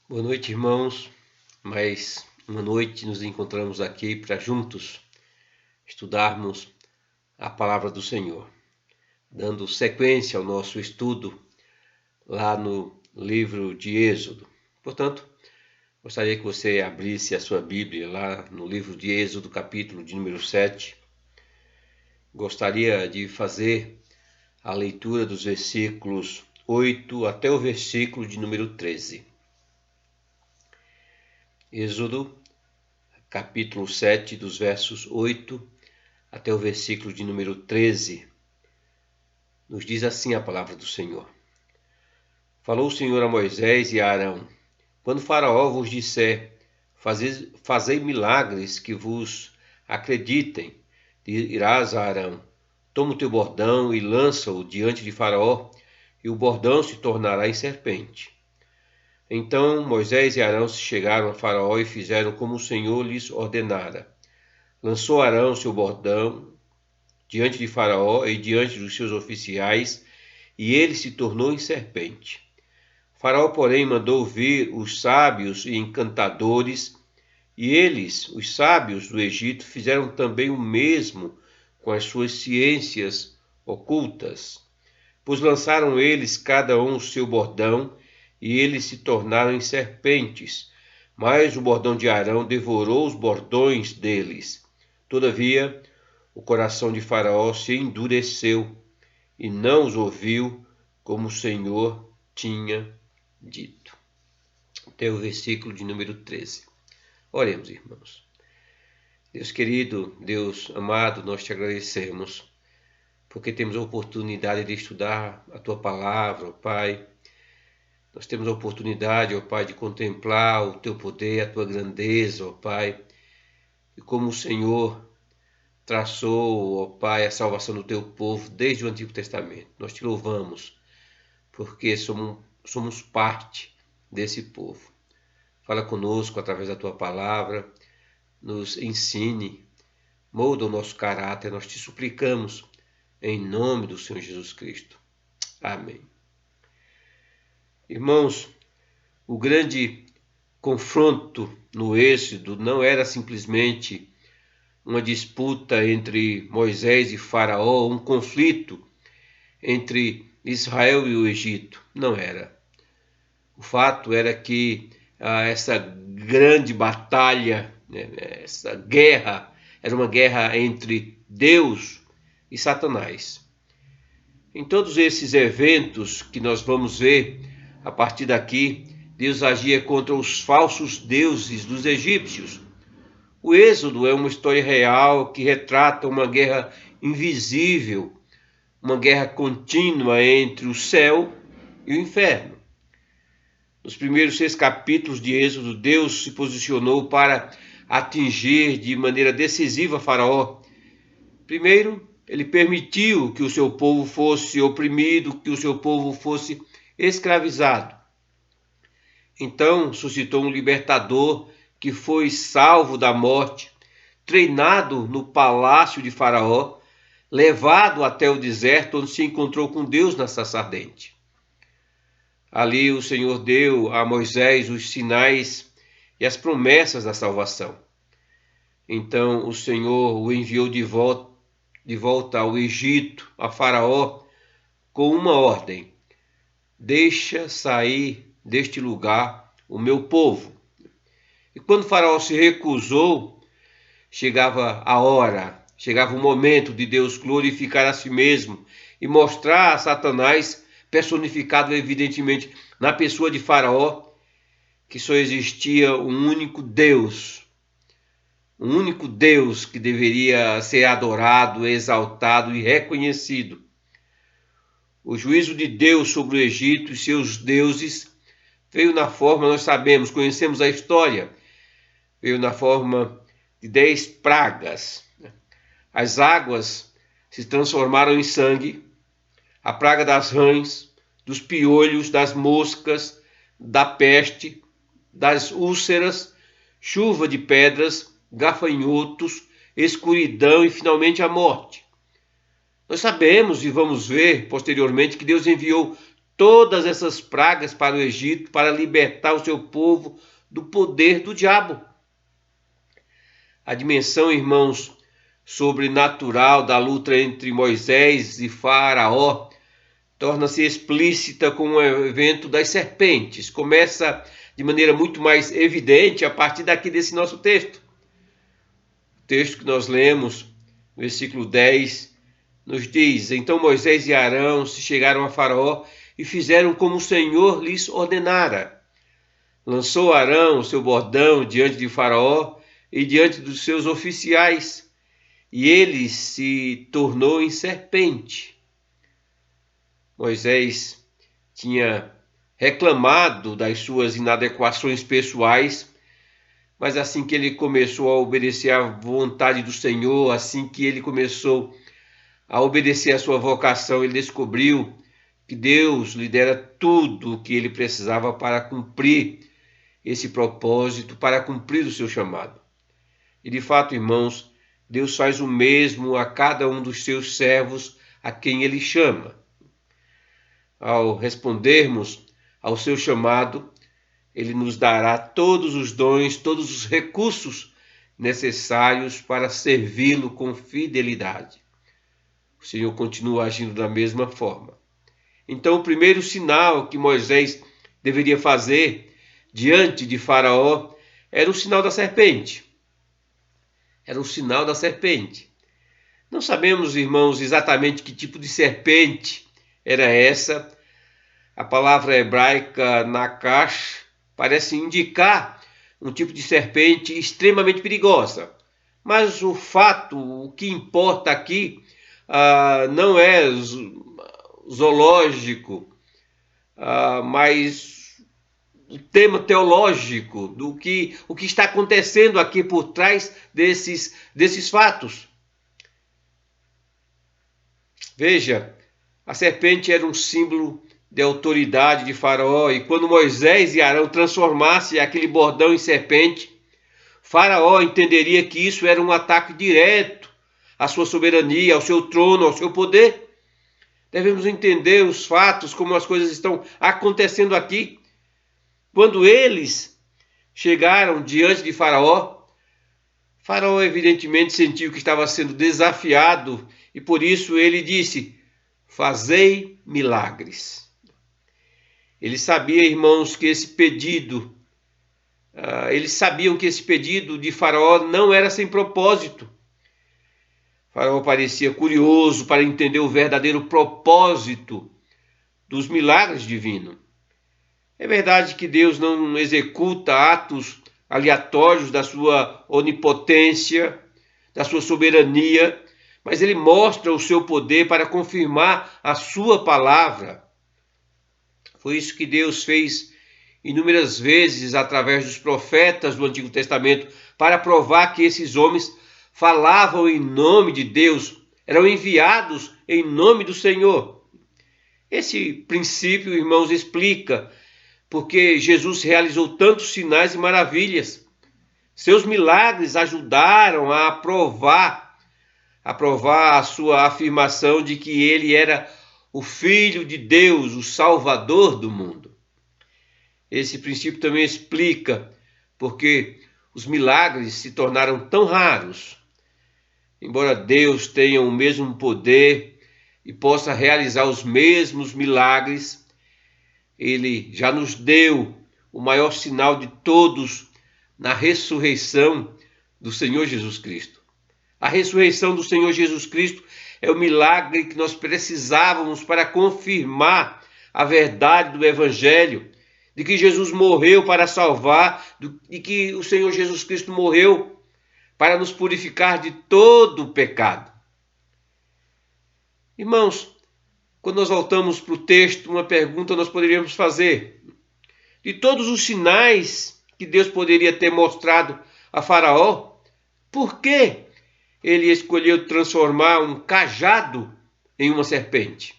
Boa noite, irmãos. Mais uma noite nos encontramos aqui para juntos estudarmos a palavra do Senhor, dando sequência ao nosso estudo lá no livro de Êxodo. Portanto, gostaria que você abrisse a sua Bíblia lá no livro de Êxodo, capítulo de número 7. Gostaria de fazer a leitura dos versículos 8 até o versículo de número 13. Êxodo, capítulo 7, dos versos 8 até o versículo de número 13. Nos diz assim a palavra do Senhor. Falou o Senhor a Moisés e a Arão: Quando Faraó vos disser, fazei milagres que vos acreditem, dirás a Arão: Toma o teu bordão e lança-o diante de Faraó, e o bordão se tornará em serpente. Então Moisés e Arão se chegaram a Faraó e fizeram como o Senhor lhes ordenara. Lançou Arão seu bordão diante de Faraó e diante dos seus oficiais, e ele se tornou em serpente. Faraó, porém, mandou vir os sábios e encantadores, e eles, os sábios do Egito, fizeram também o mesmo com as suas ciências ocultas. Pois lançaram eles cada um o seu bordão, e eles se tornaram em serpentes, mas o bordão de Arão devorou os bordões deles. Todavia, o coração de Faraó se endureceu, e não os ouviu, como o Senhor tinha dito. Até o versículo de número 13. Oremos, irmãos. Deus querido, Deus amado, nós te agradecemos, porque temos a oportunidade de estudar a tua palavra, ó Pai. Nós temos a oportunidade, ó Pai, de contemplar o teu poder, a tua grandeza, ó Pai, e como o Senhor traçou, ó Pai, a salvação do teu povo desde o Antigo Testamento. Nós te louvamos, porque somos parte desse povo. Fala conosco através da tua palavra, nos ensine, molda o nosso caráter, nós te suplicamos, em nome do Senhor Jesus Cristo. Amém. Irmãos, o grande confronto no Êxodo não era simplesmente uma disputa entre Moisés e Faraó, um conflito entre Israel e o Egito. Não era. O fato era que essa grande batalha, essa guerra, era uma guerra entre Deus e Satanás. Em todos esses eventos que nós vamos ver, a partir daqui, Deus agia contra os falsos deuses dos egípcios. O Êxodo é uma história real que retrata uma guerra invisível, uma guerra contínua entre o céu e o inferno. Nos primeiros 6 capítulos de Êxodo, Deus se posicionou para atingir de maneira decisiva Faraó. Primeiro, ele permitiu que o seu povo fosse oprimido, que o seu povo fosse escravizado. Então suscitou um libertador que foi salvo da morte, treinado no palácio de Faraó, levado até o deserto, onde se encontrou com Deus na sarça ardente. Ali o Senhor deu a Moisés os sinais e as promessas da salvação. Então o Senhor o enviou de volta ao Egito, a Faraó, com uma ordem: deixa sair deste lugar o meu povo. E quando Faraó se recusou, chegava a hora, chegava o momento de Deus glorificar a si mesmo e mostrar a Satanás, personificado evidentemente na pessoa de Faraó, que só existia um único Deus que deveria ser adorado, exaltado e reconhecido. O juízo de Deus sobre o Egito e seus deuses veio na forma, nós sabemos, conhecemos a história, veio na forma de 10 pragas. As águas se transformaram em sangue, a praga das rãs, dos piolhos, das moscas, da peste, das úlceras, chuva de pedras, gafanhotos, escuridão e finalmente a morte. Nós sabemos e vamos ver posteriormente que Deus enviou todas essas pragas para o Egito, para libertar o seu povo do poder do diabo. A dimensão, irmãos, sobrenatural da luta entre Moisés e Faraó torna-se explícita com o evento das serpentes. Começa de maneira muito mais evidente a partir daqui desse nosso texto. O texto que nós lemos, versículo 10, nos diz: Então Moisés e Arão se chegaram a Faraó e fizeram como o Senhor lhes ordenara. Lançou Arão o seu bordão diante de Faraó e diante dos seus oficiais, e ele se tornou em serpente. Moisés tinha reclamado das suas inadequações pessoais, mas assim que ele começou a obedecer à vontade do Senhor, assim que ele começou a obedecer à sua vocação, ele descobriu que Deus lhe dera tudo o que ele precisava para cumprir esse propósito, para cumprir o seu chamado. E de fato, irmãos, Deus faz o mesmo a cada um dos seus servos a quem ele chama. Ao respondermos ao seu chamado, ele nos dará todos os dons, todos os recursos necessários para servi-lo com fidelidade. O Senhor continua agindo da mesma forma. Então, o primeiro sinal que Moisés deveria fazer diante de Faraó era o sinal da serpente. Era o sinal da serpente. Não sabemos, irmãos, exatamente que tipo de serpente era essa. A palavra hebraica nakash parece indicar um tipo de serpente extremamente perigosa. Mas o que importa aqui não é zoológico, mas o tema teológico o que está acontecendo aqui por trás desses fatos. Veja, a serpente era um símbolo de autoridade de Faraó, e quando Moisés e Arão transformassem aquele bordão em serpente, Faraó entenderia que isso era um ataque direto à sua soberania, ao seu trono, ao seu poder. Devemos entender os fatos, como as coisas estão acontecendo aqui. Quando eles chegaram diante de Faraó, Faraó evidentemente sentiu que estava sendo desafiado e por isso ele disse: fazei milagres. Ele sabia, irmãos, que eles sabiam que esse pedido de Faraó não era sem propósito. Faraó parecia curioso para entender o verdadeiro propósito dos milagres divinos. É verdade que Deus não executa atos aleatórios da sua onipotência, da sua soberania, mas ele mostra o seu poder para confirmar a sua palavra. Foi isso que Deus fez inúmeras vezes através dos profetas do Antigo Testamento, para provar que esses homens falavam em nome de Deus, eram enviados em nome do Senhor. Esse princípio, irmãos, explica porque Jesus realizou tantos sinais e maravilhas. Seus milagres ajudaram a provar a sua afirmação de que ele era o Filho de Deus, o Salvador do mundo. Esse princípio também explica porque os milagres se tornaram tão raros. Embora Deus tenha o mesmo poder e possa realizar os mesmos milagres, ele já nos deu o maior sinal de todos na ressurreição do Senhor Jesus Cristo. A ressurreição do Senhor Jesus Cristo é o milagre que nós precisávamos para confirmar a verdade do Evangelho, de que Jesus morreu para salvar, de que o Senhor Jesus Cristo morreu para nos purificar de todo o pecado. Irmãos, quando nós voltamos para o texto, uma pergunta nós poderíamos fazer. De todos os sinais que Deus poderia ter mostrado a Faraó, por que ele escolheu transformar um cajado em uma serpente?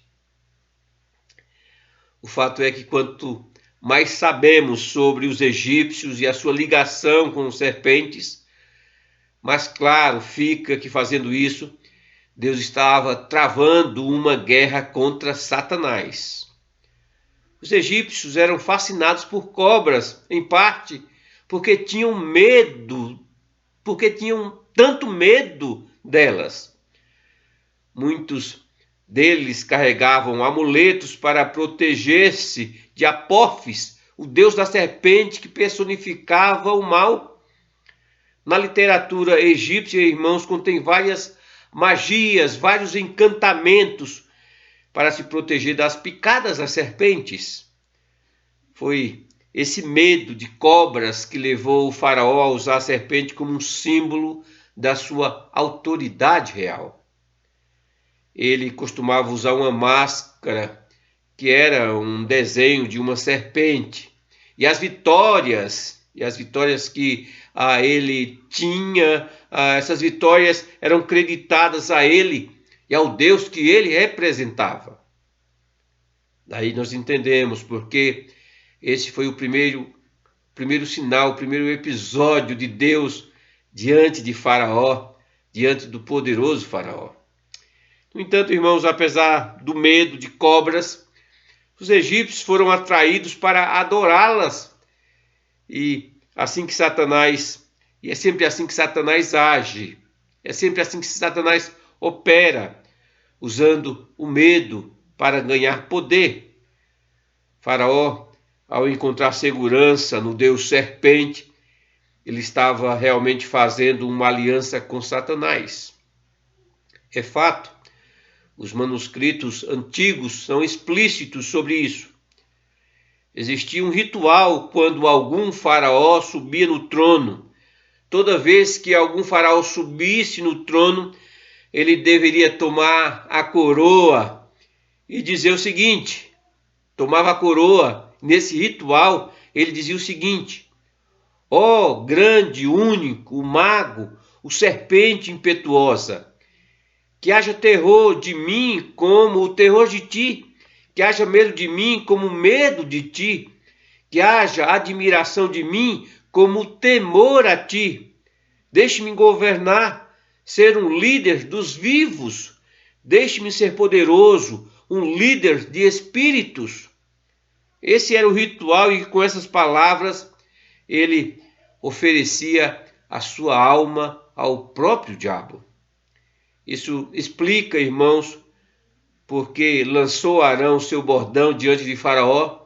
O fato é que quanto mais sabemos sobre os egípcios e a sua ligação com serpentes, mais claro fica que fazendo isso, Deus estava travando uma guerra contra Satanás. Os egípcios eram fascinados por cobras, em parte porque tinham medo, porque tinham tanto medo delas. Muitos deles carregavam amuletos para proteger-se de Apófis, o deus da serpente que personificava o mal. Na literatura egípcia, irmãos, contém várias magias, vários encantamentos para se proteger das picadas das serpentes. Foi esse medo de cobras que levou o faraó a usar a serpente como um símbolo da sua autoridade real. Ele costumava usar uma máscara que era um desenho de uma serpente. E as vitórias que ele tinha, essas vitórias eram creditadas a ele e ao Deus que ele representava. Daí nós entendemos porque esse foi o primeiro sinal, o primeiro episódio de Deus diante de Faraó, diante do poderoso Faraó. No entanto, irmãos, apesar do medo de cobras, os egípcios foram atraídos para adorá-las. E é sempre assim que Satanás age. É sempre assim que Satanás opera, usando o medo para ganhar poder. Faraó, ao encontrar segurança no Deus serpente, ele estava realmente fazendo uma aliança com Satanás. É fato, os manuscritos antigos são explícitos sobre isso. Existia um ritual quando algum faraó subia no trono. Toda vez que algum faraó subisse no trono, ele deveria tomar a coroa e dizer o seguinte: tomava a coroa. Nesse ritual, ele dizia o seguinte: ó grande, único, o mago, o serpente impetuosa, que haja terror de mim como o terror de ti, que haja medo de mim como o medo de ti, que haja admiração de mim como o temor a ti. Deixe-me governar, ser um líder dos vivos. Deixe-me ser poderoso, um líder de espíritos. Esse era o ritual e com essas palavras ele oferecia a sua alma ao próprio diabo. Isso explica, irmãos, porque lançou Arão seu bordão diante de Faraó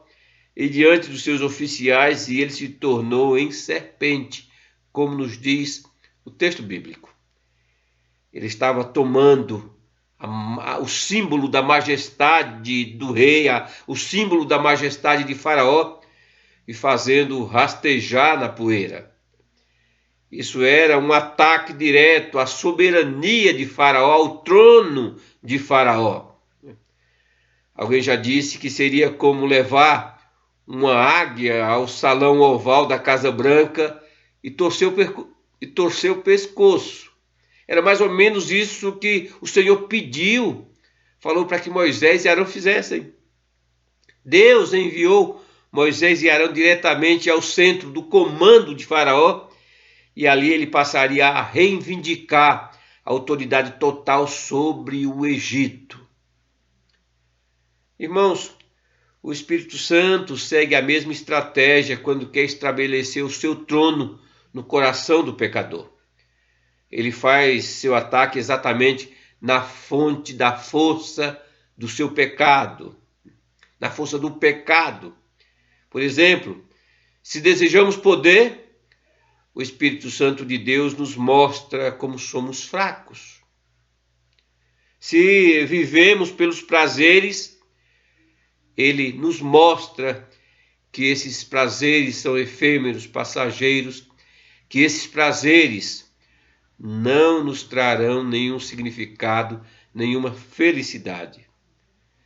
e diante dos seus oficiais, e ele se tornou em serpente, como nos diz o texto bíblico. Ele estava tomando o símbolo da majestade do rei, o símbolo da majestade de Faraó, e fazendo rastejar na poeira. Isso era um ataque direto à soberania de Faraó, ao trono de Faraó. Alguém já disse que seria como levar uma águia ao salão oval da Casa Branca e torcer o pescoço. Era mais ou menos isso que o Senhor pediu, falou para que Moisés e Arão fizessem. Deus enviou Moisés e Arão diretamente ao centro do comando de Faraó, e ali ele passaria a reivindicar a autoridade total sobre o Egito. Irmãos, o Espírito Santo segue a mesma estratégia quando quer estabelecer o seu trono no coração do pecador. Ele faz seu ataque exatamente na fonte da força do seu pecado, na força do pecado. Por exemplo, se desejamos poder, o Espírito Santo de Deus nos mostra como somos fracos. Se vivemos pelos prazeres, ele nos mostra que esses prazeres são efêmeros, passageiros, que esses prazeres não nos trarão nenhum significado, nenhuma felicidade.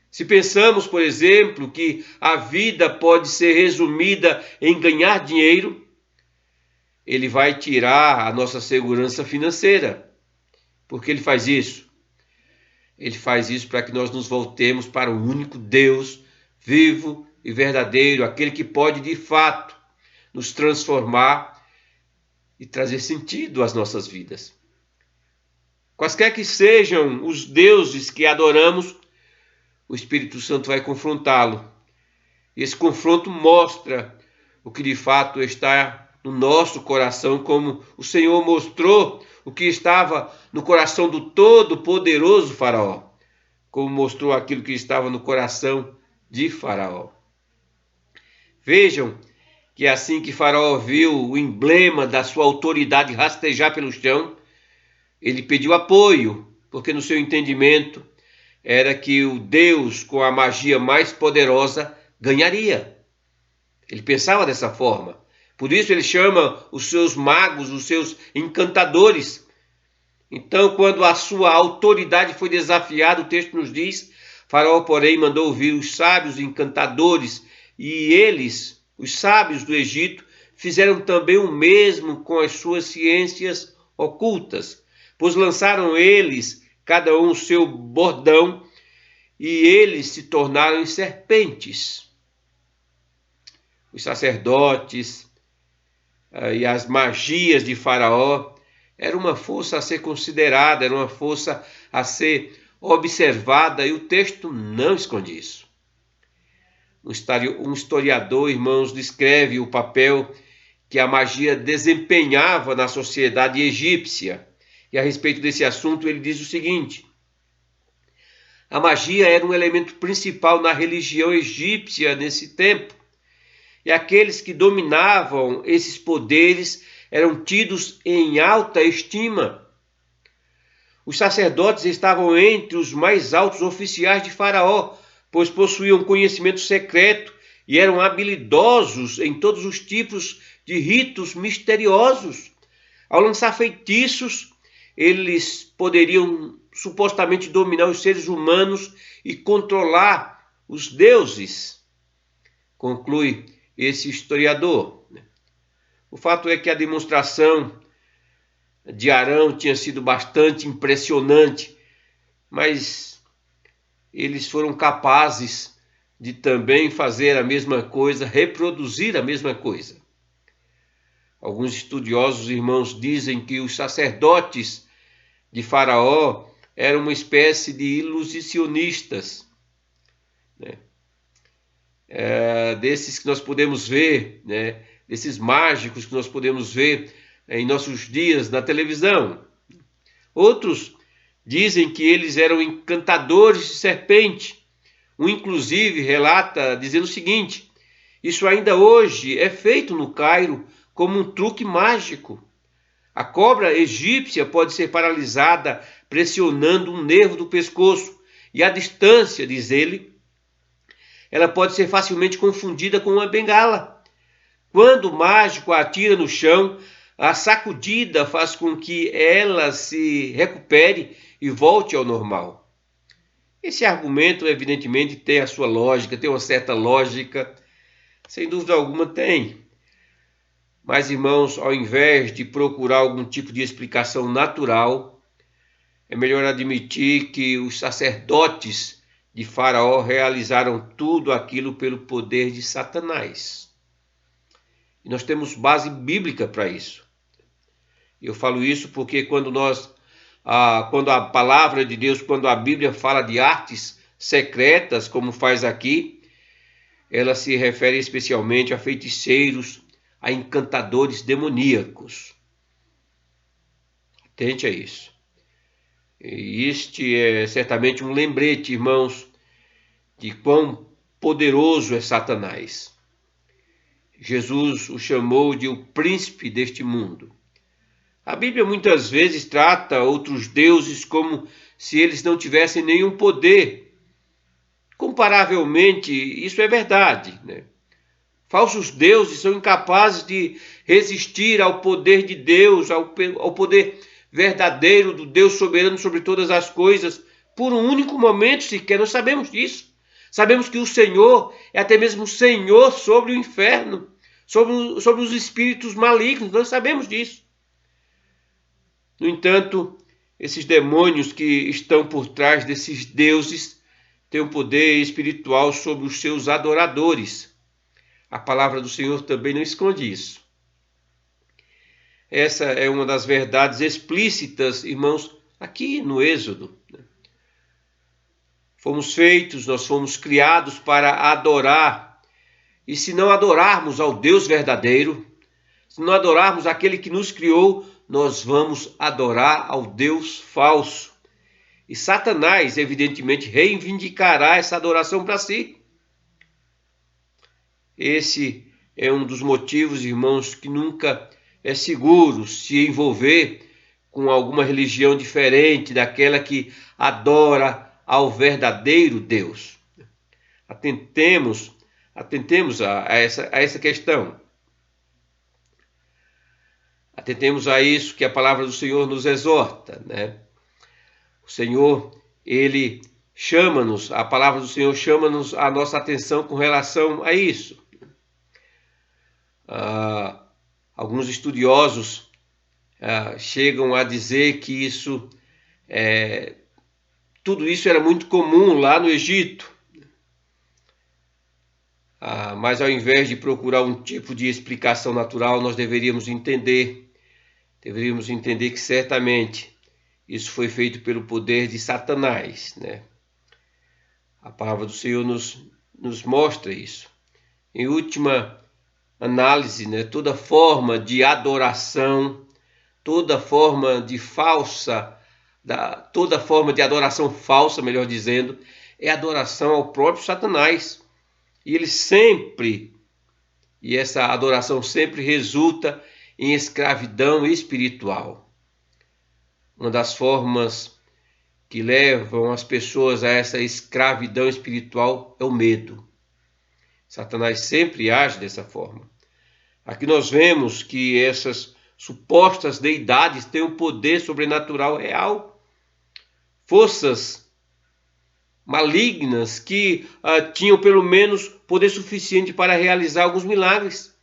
Se pensamos, por exemplo, que a vida pode ser resumida em ganhar dinheiro, ele vai tirar a nossa segurança financeira. Por que ele faz isso? Ele faz isso para que nós nos voltemos para o único Deus vivo e verdadeiro, aquele que pode de fato nos transformar e trazer sentido às nossas vidas. Quaisquer que sejam os deuses que adoramos, o Espírito Santo vai confrontá-lo Esse confronto mostra o que de fato está no nosso coração, como o Senhor mostrou o que estava no coração do todo-poderoso Faraó, como mostrou aquilo que estava no coração de Faraó. Vejam que assim que Faraó viu o emblema da sua autoridade rastejar pelo chão, ele pediu apoio, porque no seu entendimento era que o Deus com a magia mais poderosa ganharia. Ele pensava dessa forma. Por isso ele chama os seus magos, os seus encantadores. Então, quando a sua autoridade foi desafiada, o texto nos diz, Faraó, porém, mandou ouvir os sábios encantadores, e eles, os sábios do Egito, fizeram também o mesmo com as suas ciências ocultas, pois lançaram eles, cada um o seu bordão, e eles se tornaram em serpentes. Os sacerdotes e as magias de Faraó era uma força a ser considerada, era uma força a ser observada, e o texto não esconde isso. Um historiador, irmãos, descreve o papel que a magia desempenhava na sociedade egípcia. E a respeito desse assunto ele diz o seguinte: a magia era um elemento principal na religião egípcia nesse tempo, e aqueles que dominavam esses poderes eram tidos em alta estima. Os sacerdotes estavam entre os mais altos oficiais de Faraó, pois possuíam conhecimento secreto e eram habilidosos em todos os tipos de ritos misteriosos. Ao lançar feitiços, eles poderiam supostamente dominar os seres humanos e controlar os deuses, conclui esse historiador. O fato é que a demonstração de Arão tinha sido bastante impressionante, mas eles foram capazes de também fazer a mesma coisa, reproduzir a mesma coisa. Alguns estudiosos, irmãos, dizem que os sacerdotes de Faraó eram uma espécie de ilusionistas, né? Desses que nós podemos ver, né? Desses mágicos que nós podemos ver em nossos dias na televisão. Outros dizem que eles eram encantadores de serpente. Um, inclusive, relata dizendo o seguinte: isso ainda hoje é feito no Cairo como um truque mágico. A cobra egípcia pode ser paralisada pressionando um nervo do pescoço, e à distância, diz ele, ela pode ser facilmente confundida com uma bengala. Quando o mágico a atira no chão, a sacudida faz com que ela se recupere e volte ao normal. Esse argumento, evidentemente, tem a sua lógica, tem uma certa lógica, sem dúvida alguma tem. Mas, irmãos, ao invés de procurar algum tipo de explicação natural, é melhor admitir que os sacerdotes de Faraó realizaram tudo aquilo pelo poder de Satanás. E nós temos base bíblica para isso. Eu falo isso porque quando a palavra de Deus, quando a Bíblia fala de artes secretas, como faz aqui, ela se refere especialmente a feiticeiros, a encantadores demoníacos. Atente a isso. E este é certamente um lembrete, irmãos, de quão poderoso é Satanás. Jesus o chamou de o príncipe deste mundo. A Bíblia muitas vezes trata outros deuses como se eles não tivessem nenhum poder. Comparavelmente, isso é verdade, né? Falsos deuses são incapazes de resistir ao poder de Deus, ao poder verdadeiro do Deus soberano sobre todas as coisas, por um único momento sequer. Nós sabemos disso. Sabemos que o Senhor é até mesmo o Senhor sobre o inferno, sobre os espíritos malignos. Nós sabemos disso. No entanto, esses demônios que estão por trás desses deuses têm um poder espiritual sobre os seus adoradores. A palavra do Senhor também não esconde isso. Essa é uma das verdades explícitas, irmãos, aqui no Êxodo. Nós fomos criados para adorar E se não adorarmos ao Deus verdadeiro, se não adorarmos aquele que nos criou, nós vamos adorar ao Deus falso. E Satanás, evidentemente, reivindicará essa adoração para si. Esse é um dos motivos, irmãos, que nunca é seguro se envolver com alguma religião diferente daquela que adora ao verdadeiro Deus. Atentemos a essa questão. Atentemos a isso que a palavra do Senhor nos exorta, né? O Senhor, Ele chama-nos, a palavra do Senhor chama-nos a nossa atenção com relação a isso. Alguns estudiosos chegam a dizer que tudo isso era muito comum lá no Egito. Mas ao invés de procurar um tipo de explicação natural, nós deveríamos entender que certamente isso foi feito pelo poder de Satanás, né? A palavra do Senhor nos mostra isso. Em última análise, né, toda forma de adoração, toda forma de adoração falsa, melhor dizendo, é adoração ao próprio Satanás. E essa adoração sempre resulta em escravidão espiritual. Uma das formas que levam as pessoas a essa escravidão espiritual é o medo. Satanás sempre age dessa forma. Aqui nós vemos que essas supostas deidades têm um poder sobrenatural real. Forças malignas que tinham pelo menos poder suficiente para realizar alguns milagres.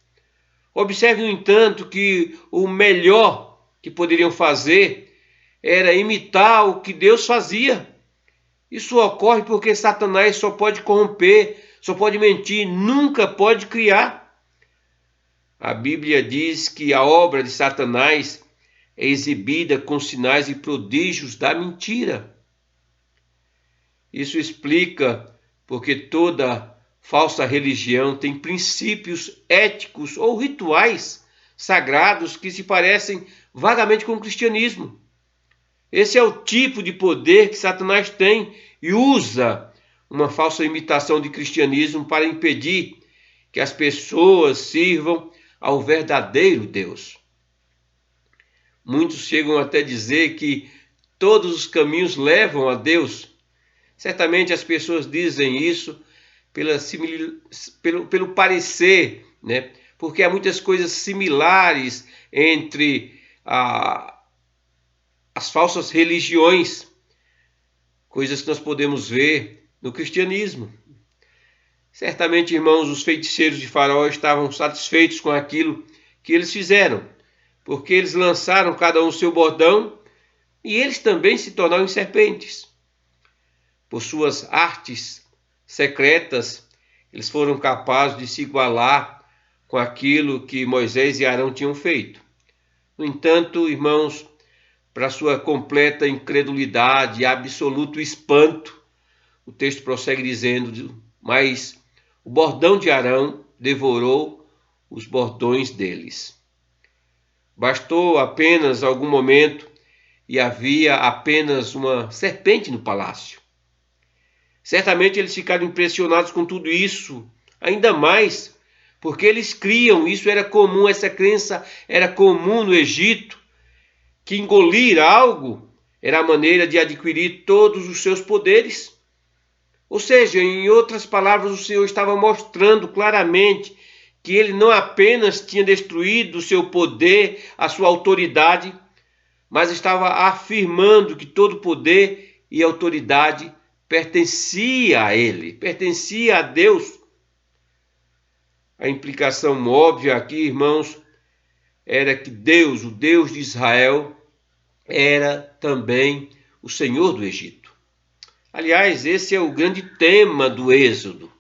Observe, no entanto, que o melhor que poderiam fazer era imitar o que Deus fazia. Isso ocorre porque Satanás só pode corromper, só pode mentir, nunca pode criar. A Bíblia diz que a obra de Satanás é exibida com sinais e prodígios da mentira. Isso explica porque toda falsa religião tem princípios éticos ou rituais sagrados que se parecem vagamente com o cristianismo. Esse é o tipo de poder que Satanás tem e usa uma falsa imitação de cristianismo para impedir que as pessoas sirvam ao verdadeiro Deus. Muitos chegam até a dizer que todos os caminhos levam a Deus. Certamente as pessoas dizem isso pelo parecer, né? Porque há muitas coisas similares entre as falsas religiões, coisas que nós podemos ver no cristianismo. Certamente, irmãos, os feiticeiros de Faraó estavam satisfeitos com aquilo que eles fizeram, porque eles lançaram cada um seu bordão e eles também se tornaram em serpentes. Por suas artes secretas, eles foram capazes de se igualar com aquilo que Moisés e Arão tinham feito. No entanto, irmãos, para sua completa incredulidade e absoluto espanto, o texto prossegue dizendo: mas o bordão de Arão devorou os bordões deles. Bastou apenas algum momento e havia apenas uma serpente no palácio. Certamente eles ficaram impressionados com tudo isso, ainda mais porque eles criam, isso era comum, essa crença era comum no Egito, que engolir algo era a maneira de adquirir todos os seus poderes. Ou seja, em outras palavras, o Senhor estava mostrando claramente que ele não apenas tinha destruído o seu poder, a sua autoridade, mas estava afirmando que todo poder e autoridade pertencia a ele, pertencia a Deus. A implicação óbvia aqui, irmãos, era que Deus, o Deus de Israel, era também o Senhor do Egito. Aliás, esse é o grande tema do Êxodo.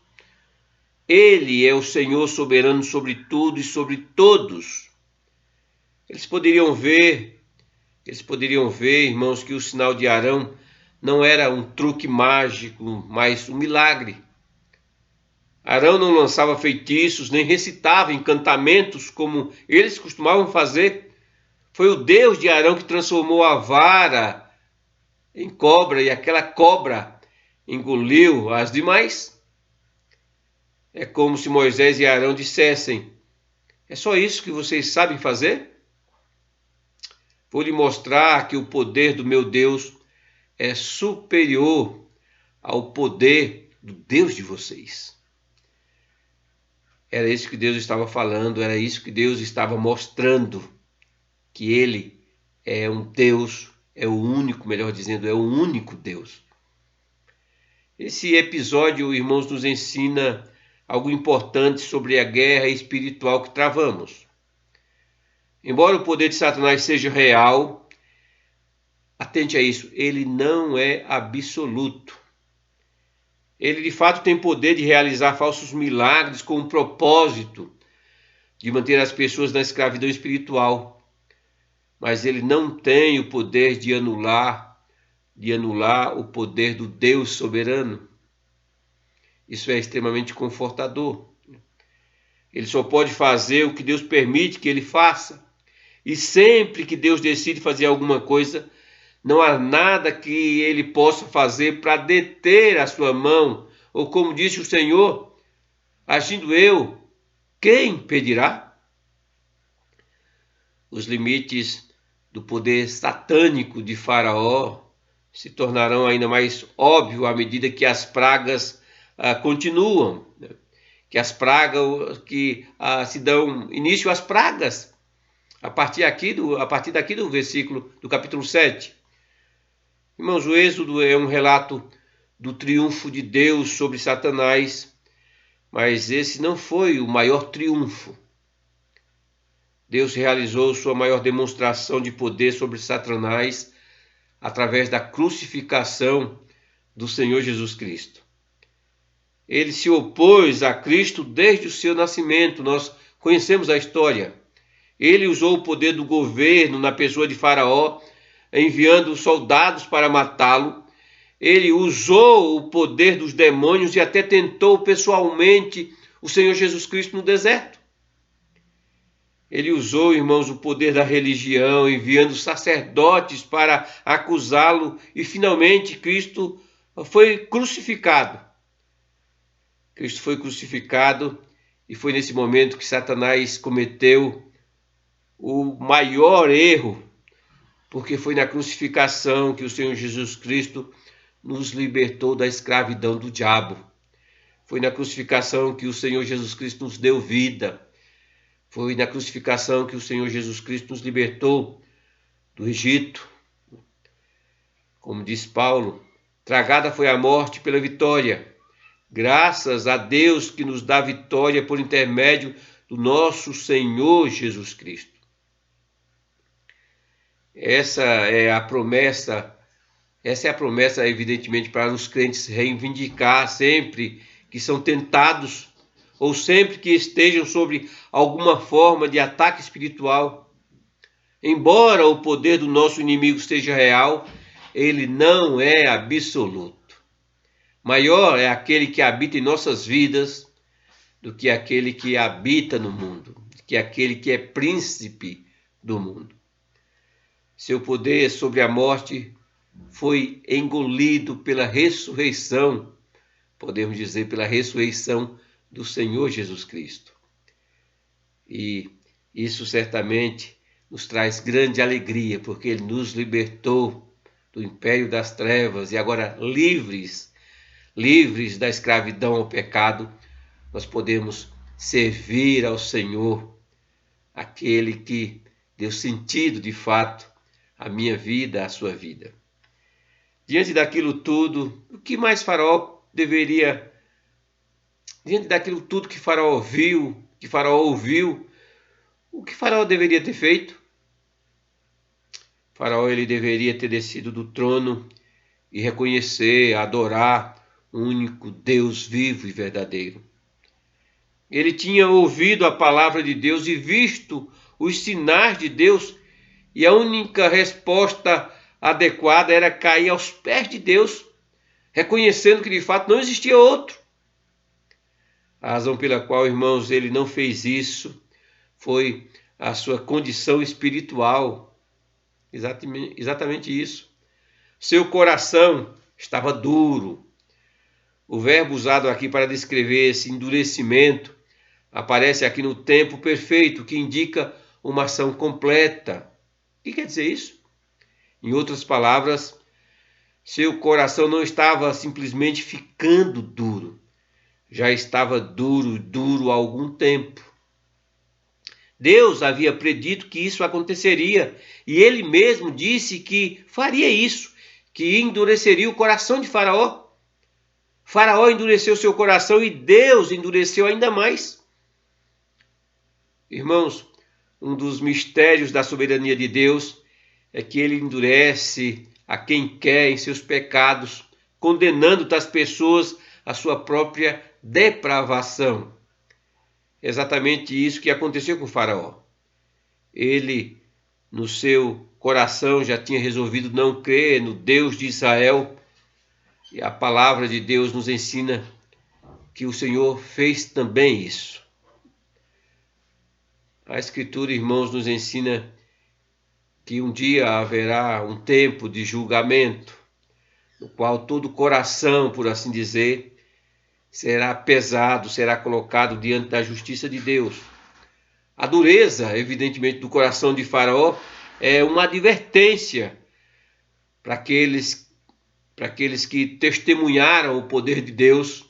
Ele é o Senhor soberano sobre tudo e sobre todos. Eles poderiam ver, irmãos, que o sinal de Arão não era um truque mágico, mas um milagre. Arão não lançava feitiços, nem recitava encantamentos como eles costumavam fazer. Foi o Deus de Arão que transformou a vara em cobra e aquela cobra engoliu as demais. É como se Moisés e Arão dissessem: é só isso que vocês sabem fazer? Vou lhe mostrar que o poder do meu Deus é superior ao poder do Deus de vocês. Era isso que Deus estava falando, era isso que Deus estava mostrando, que Ele é um Deus, é o único, melhor dizendo, é o único Deus. Esse episódio, irmãos, nos ensina algo importante sobre a guerra espiritual que travamos. Embora o poder de Satanás seja real, atente a isso, ele não é absoluto. Ele de fato tem poder de realizar falsos milagres com o propósito de manter as pessoas na escravidão espiritual. Mas ele não tem o poder de anular o poder do Deus soberano. Isso é extremamente confortador. Ele só pode fazer o que Deus permite que ele faça. E sempre que Deus decide fazer alguma coisa, não há nada que ele possa fazer para deter a sua mão. Ou como disse o Senhor, agindo eu, quem impedirá? Os limites do poder satânico de Faraó se tornarão ainda mais óbvios à medida que as pragas continuam, né? Que as pragas se dão início às pragas. A partir daqui do versículo do capítulo 7. Irmãos, o Êxodo é um relato do triunfo de Deus sobre Satanás, mas esse não foi o maior triunfo. Deus realizou sua maior demonstração de poder sobre Satanás através da crucificação do Senhor Jesus Cristo. Ele se opôs a Cristo desde o seu nascimento, nós conhecemos a história. Ele usou o poder do governo na pessoa de Faraó, enviando soldados para matá-lo. Ele usou o poder dos demônios e até tentou pessoalmente o Senhor Jesus Cristo no deserto. Ele usou, irmãos, o poder da religião, enviando sacerdotes para acusá-lo, e finalmente Cristo foi crucificado. Cristo foi crucificado e foi nesse momento que Satanás cometeu o maior erro, porque foi na crucificação que o Senhor Jesus Cristo nos libertou da escravidão do diabo. Foi na crucificação que o Senhor Jesus Cristo nos deu vida. Foi na crucificação que o Senhor Jesus Cristo nos libertou do Egito. Como diz Paulo, tragada foi a morte pela vitória. Graças a Deus que nos dá vitória por intermédio do nosso Senhor Jesus Cristo. Essa é a promessa, evidentemente, para os crentes reivindicar sempre que são tentados ou sempre que estejam sobre alguma forma de ataque espiritual. Embora o poder do nosso inimigo seja real, ele não é absoluto. Maior é aquele que habita em nossas vidas do que aquele que habita no mundo, do que aquele que é príncipe do mundo. Seu poder sobre a morte foi engolido pela ressurreição, podemos dizer, pela ressurreição do Senhor Jesus Cristo. E isso certamente nos traz grande alegria, porque Ele nos libertou do império das trevas e agora livres da escravidão ao pecado, nós podemos servir ao Senhor, aquele que deu sentido de fato à minha vida, à sua vida. Diante daquilo tudo, o que mais Faraó deveria... Diante daquilo tudo que Faraó viu, que Faraó ouviu, o que Faraó deveria ter feito? Faraó, ele deveria ter descido do trono e reconhecer, adorar o único Deus vivo e verdadeiro. Ele tinha ouvido a palavra de Deus e visto os sinais de Deus, e a única resposta adequada era cair aos pés de Deus, reconhecendo que de fato não existia outro. A razão pela qual, irmãos, ele não fez isso foi a sua condição espiritual. Exatamente isso. Seu coração estava duro. O verbo usado aqui para descrever esse endurecimento aparece aqui no tempo perfeito, que indica uma ação completa. O que quer dizer isso? Em outras palavras, seu coração não estava simplesmente ficando duro. Já estava duro há algum tempo. Deus havia predito que isso aconteceria, e ele mesmo disse que faria isso, que endureceria o coração de Faraó. Faraó endureceu seu coração e Deus endureceu ainda mais. Irmãos, um dos mistérios da soberania de Deus é que ele endurece a quem quer em seus pecados, condenando tais pessoas à sua própria depravação. É exatamente isso que aconteceu com Faraó. Ele, no seu coração, já tinha resolvido não crer no Deus de Israel, e a palavra de Deus nos ensina que o Senhor fez também isso. A Escritura, irmãos, nos ensina que um dia haverá um tempo de julgamento, no qual todo coração, por assim dizer, será pesado, será colocado diante da justiça de Deus. A dureza, evidentemente, do coração de Faraó é uma advertência para aqueles que testemunharam o poder de Deus,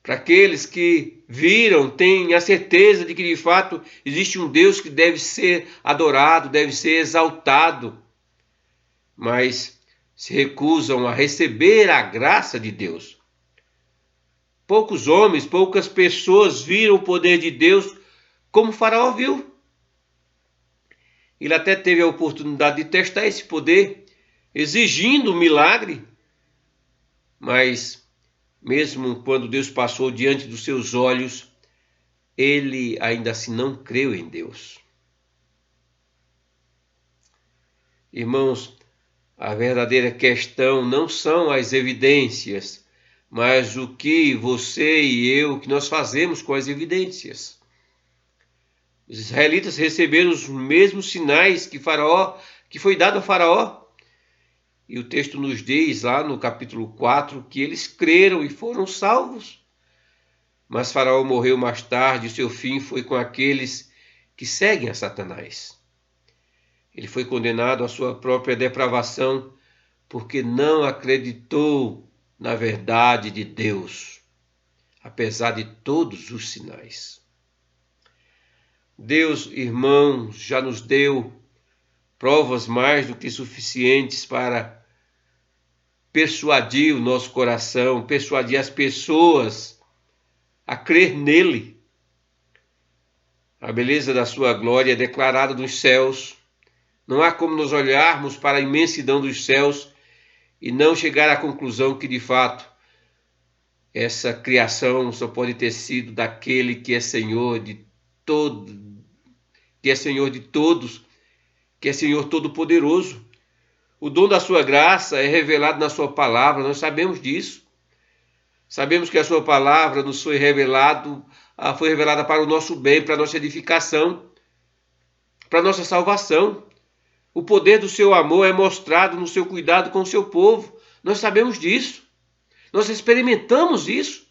para aqueles que viram, têm a certeza de que de fato existe um Deus que deve ser adorado, deve ser exaltado, mas se recusam a receber a graça de Deus. Poucos homens, poucas pessoas viram o poder de Deus como Faraó viu. Ele até teve a oportunidade de testar esse poder, exigindo um milagre, mas mesmo quando Deus passou diante dos seus olhos, ele ainda assim não creu em Deus. Irmãos, a verdadeira questão não são as evidências, mas o que você e eu, que nós fazemos com as evidências. Os israelitas receberam os mesmos sinais que foi dado a Faraó. E o texto nos diz lá no capítulo 4 que eles creram e foram salvos. Mas Faraó morreu mais tarde e seu fim foi com aqueles que seguem a Satanás. Ele foi condenado à sua própria depravação porque não acreditou na verdade de Deus, apesar de todos os sinais. Deus, irmãos, já nos deu provas mais do que suficientes para persuadir o nosso coração, persuadir as pessoas a crer nele. A beleza da sua glória é declarada nos céus. Não há como nós olharmos para a imensidão dos céus e não chegar à conclusão que, de fato, essa criação só pode ter sido daquele que é Senhor de todos, que é Senhor Todo-Poderoso. O dom da sua graça é revelado na sua palavra, nós sabemos disso. Sabemos que a sua palavra nos foi revelada para o nosso bem, para a nossa edificação, para a nossa salvação. O poder do seu amor é mostrado no seu cuidado com o seu povo. Nós sabemos disso. Nós experimentamos isso.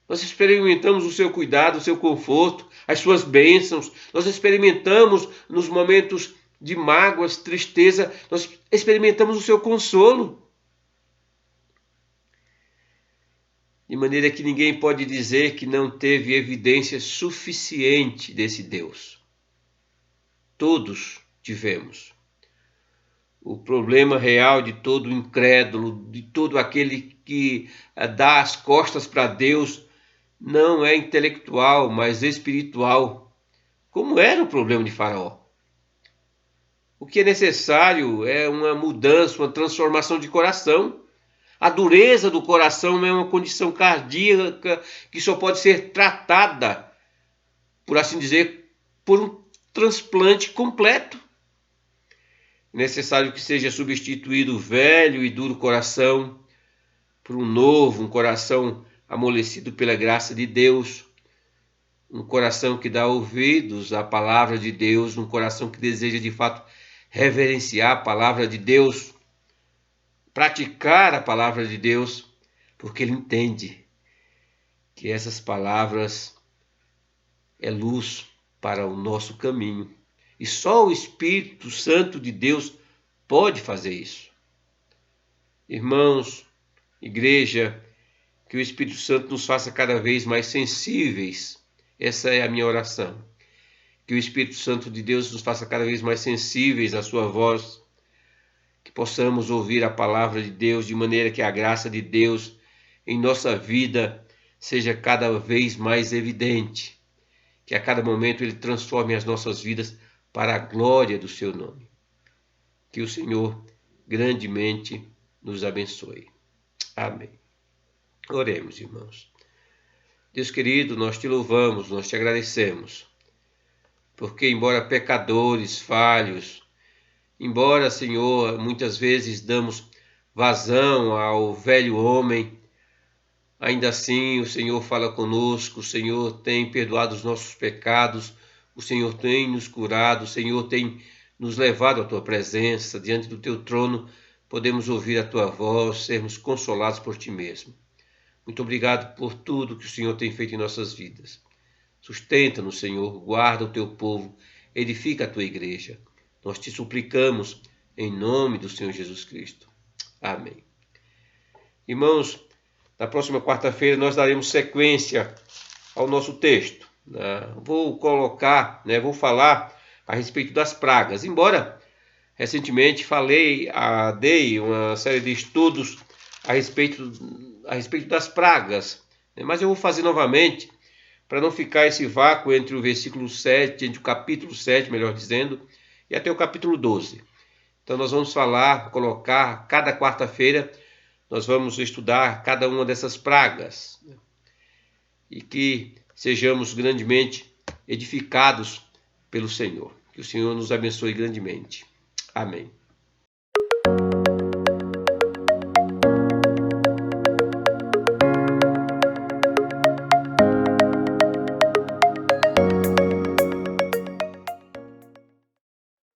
Nós experimentamos o seu cuidado, o seu conforto, as suas bênçãos. Nós experimentamos nos momentos de mágoas, tristeza, nós experimentamos o seu consolo. De maneira que ninguém pode dizer que não teve evidência suficiente desse Deus. Todos tivemos. O problema real de todo incrédulo, de todo aquele que dá as costas para Deus, não é intelectual, mas espiritual, como era o problema de Faraó. O que é necessário é uma mudança, uma transformação de coração. A dureza do coração é uma condição cardíaca que só pode ser tratada, por assim dizer, por um transplante completo. É necessário que seja substituído o velho e duro coração por um novo, um coração amolecido pela graça de Deus, um coração que dá ouvidos à palavra de Deus, um coração que deseja de fato reverenciar a palavra de Deus, praticar a palavra de Deus, porque ele entende que essas palavras é luz para o nosso caminho. E só o Espírito Santo de Deus pode fazer isso. Irmãos, igreja, que o Espírito Santo nos faça cada vez mais sensíveis. Essa é a minha oração. Que o Espírito Santo de Deus nos faça cada vez mais sensíveis à sua voz, que possamos ouvir a palavra de Deus de maneira que a graça de Deus em nossa vida seja cada vez mais evidente, que a cada momento ele transforme as nossas vidas para a glória do seu nome. Que o Senhor grandemente nos abençoe. Amém. Oremos, irmãos. Deus querido, nós te louvamos, nós te agradecemos, porque embora pecadores, falhos, embora, Senhor, muitas vezes damos vazão ao velho homem, ainda assim o Senhor fala conosco, o Senhor tem perdoado os nossos pecados, o Senhor tem nos curado, o Senhor tem nos levado à tua presença, diante do teu trono, podemos ouvir a tua voz, sermos consolados por ti mesmo. Muito obrigado por tudo que o Senhor tem feito em nossas vidas. Sustenta-nos, Senhor, guarda o teu povo, edifica a tua igreja. Nós te suplicamos em nome do Senhor Jesus Cristo. Amém. Irmãos, na próxima quarta-feira nós daremos sequência ao nosso texto. Vou falar a respeito das pragas. Embora recentemente dei uma série de estudos a respeito das pragas, mas eu vou fazer novamente para não ficar esse vácuo entre o capítulo 7, melhor dizendo, e até o capítulo 12. Então nós vamos colocar, cada quarta-feira, nós vamos estudar cada uma dessas pragas, e que sejamos grandemente edificados pelo Senhor. Que o Senhor nos abençoe grandemente. Amém.